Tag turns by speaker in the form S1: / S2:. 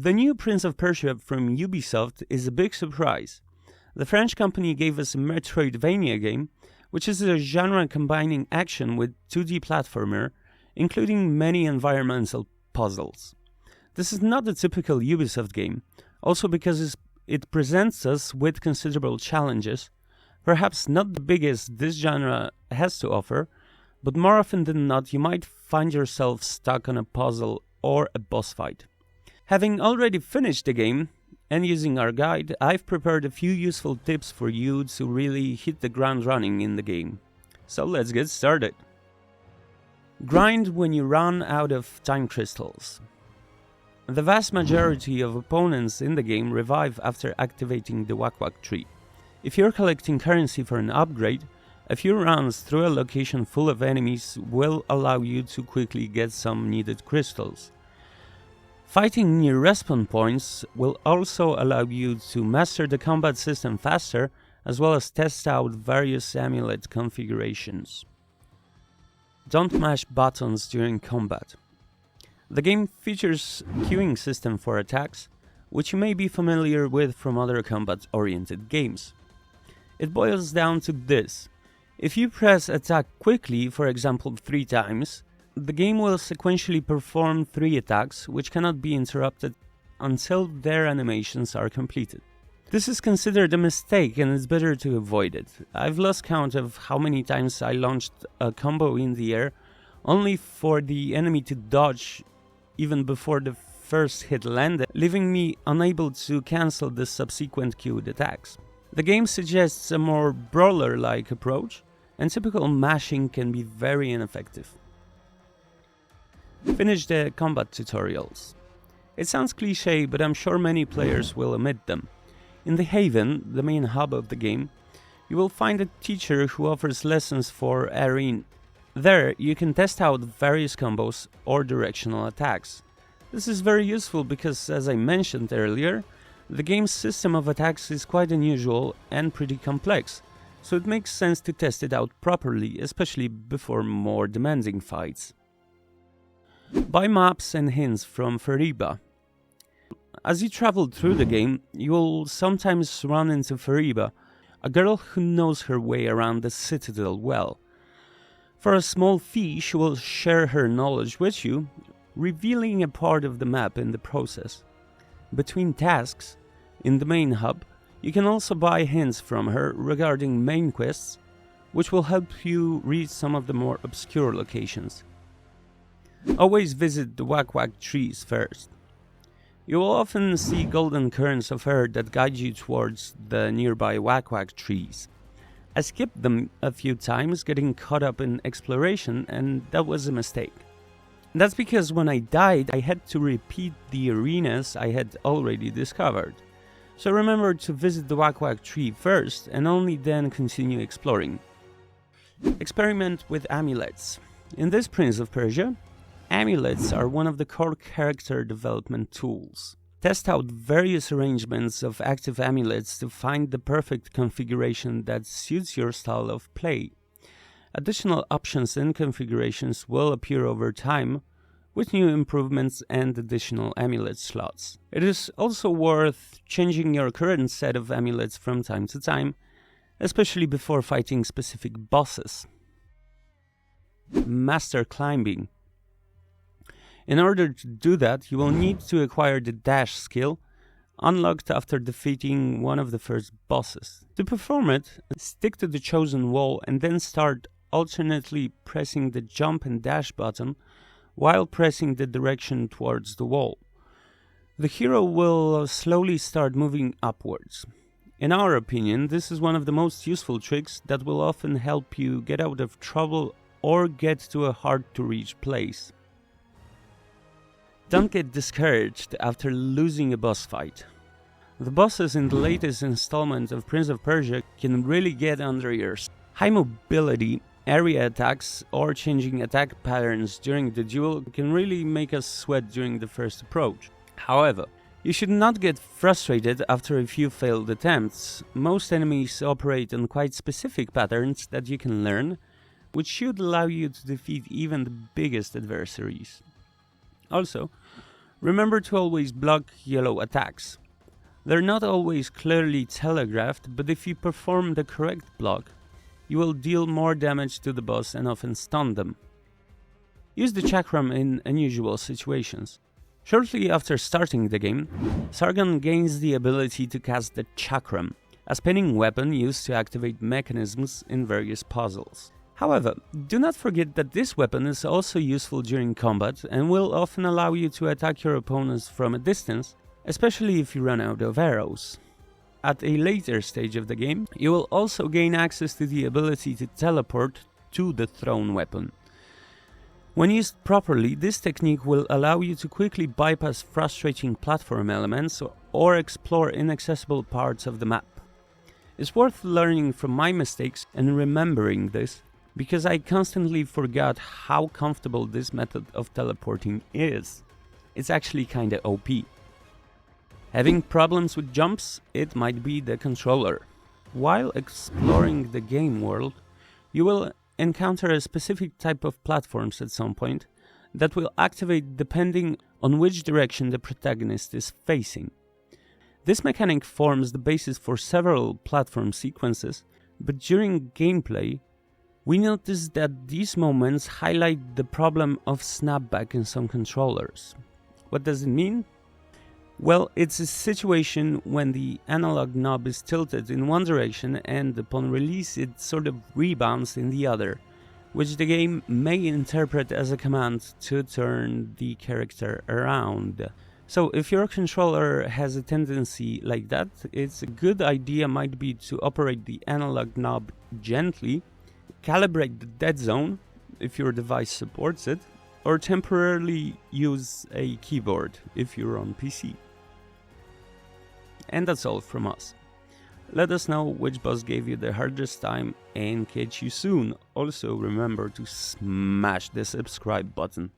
S1: The new Prince of Persia from Ubisoft is a big surprise. The French company gave us a Metroidvania game, which is a genre combining action with 2D platformer, including many environmental puzzles. This is not a typical Ubisoft game, also because it presents us with considerable challenges, perhaps not the biggest this genre has to offer, but more often than not you might find yourself stuck on a puzzle or a boss fight. Having already finished the game, and using our guide, I've prepared a few useful tips for you to really hit the ground running in the game. So let's get started. Grind when you run out of time crystals. The vast majority of opponents in the game revive after activating the Wak-Wak tree. If you're collecting currency for an upgrade, a few runs through a location full of enemies will allow you to quickly get some needed crystals. Fighting near respawn points will also allow you to master the combat system faster, as well as test out various amulet configurations. Don't mash buttons during combat. The game features a queuing system for attacks, which you may be familiar with from other combat-oriented games. It boils down to this. If you press attack quickly, for example 3 times, the game will sequentially perform 3 attacks, which cannot be interrupted until their animations are completed. This is considered a mistake and it's better to avoid it. I've lost count of how many times I launched a combo in the air, only for the enemy to dodge even before the first hit landed, leaving me unable to cancel the subsequent queued attacks. The game suggests a more brawler-like approach, and typical mashing can be very ineffective. Finish the combat tutorials. It sounds cliché, but I'm sure many players will omit them. In the Haven, the main hub of the game, you will find a teacher who offers lessons for Arene. There, you can test out various combos or directional attacks. This is very useful because, as I mentioned earlier, the game's system of attacks is quite unusual and pretty complex, so it makes sense to test it out properly, especially before more demanding fights. Buy maps and hints from Fariba. As you travel through the game, you will sometimes run into Fariba, a girl who knows her way around the citadel well. For a small fee, she will share her knowledge with you, revealing a part of the map in the process. Between tasks, in the main hub, you can also buy hints from her regarding main quests, which will help you reach some of the more obscure locations. Always visit the Wak-Wak trees first. You will often see golden currents of air that guide you towards the nearby Wak-Wak trees. I skipped them a few times, getting caught up in exploration, and that was a mistake. That's because when I died, I had to repeat the arenas I had already discovered. So remember to visit the Wak-Wak tree first, and only then continue exploring. Experiment with amulets. In this Prince of Persia, amulets are one of the core character development tools. Test out various arrangements of active amulets to find the perfect configuration that suits your style of play. Additional options and configurations will appear over time, with new improvements and additional amulet slots. It is also worth changing your current set of amulets from time to time, especially before fighting specific bosses. Master climbing. In order to do that, you will need to acquire the dash skill, unlocked after defeating one of the first bosses. To perform it, stick to the chosen wall and then start alternately pressing the jump and dash button while pressing the direction towards the wall. The hero will slowly start moving upwards. In our opinion, this is one of the most useful tricks that will often help you get out of trouble or get to a hard-to-reach place. Don't get discouraged after losing a boss fight. The bosses in the latest installment of Prince of Persia can really get under your skin. High mobility, area attacks, or changing attack patterns during the duel can really make us sweat during the first approach. However, you should not get frustrated after a few failed attempts. Most enemies operate on quite specific patterns that you can learn, which should allow you to defeat even the biggest adversaries. Also, Remember to always block yellow attacks. They're not always clearly telegraphed, but if you perform the correct block, you will deal more damage to the boss and often stun them. Use the chakram in unusual situations. Shortly after starting the game, Sargon gains the ability to cast the chakram, a spinning weapon used to activate mechanisms in various puzzles. However, do not forget that this weapon is also useful during combat and will often allow you to attack your opponents from a distance, especially if you run out of arrows. At a later stage of the game, you will also gain access to the ability to teleport to the thrown weapon. When used properly, this technique will allow you to quickly bypass frustrating platform elements or explore inaccessible parts of the map. It's worth learning from my mistakes and remembering this, because I constantly forgot how comfortable this method of teleporting is. It's actually kinda OP. Having problems with jumps? It might be the controller. While exploring the game world, you will encounter a specific type of platforms at some point that will activate depending on which direction the protagonist is facing. This mechanic forms the basis for several platform sequences, but during gameplay, we notice that these moments highlight the problem of snapback in some controllers. What does it mean? Well, it's a situation when the analog knob is tilted in one direction and upon release it sort of rebounds in the other, which the game may interpret as a command to turn the character around. So if your controller has a tendency like that, it's a good idea might be to operate the analog knob gently, calibrate the dead zone if your device supports it, or temporarily use a keyboard if you're on PC. And that's all from us. Let us know which boss gave you the hardest time and catch you soon. Also remember to smash the subscribe button.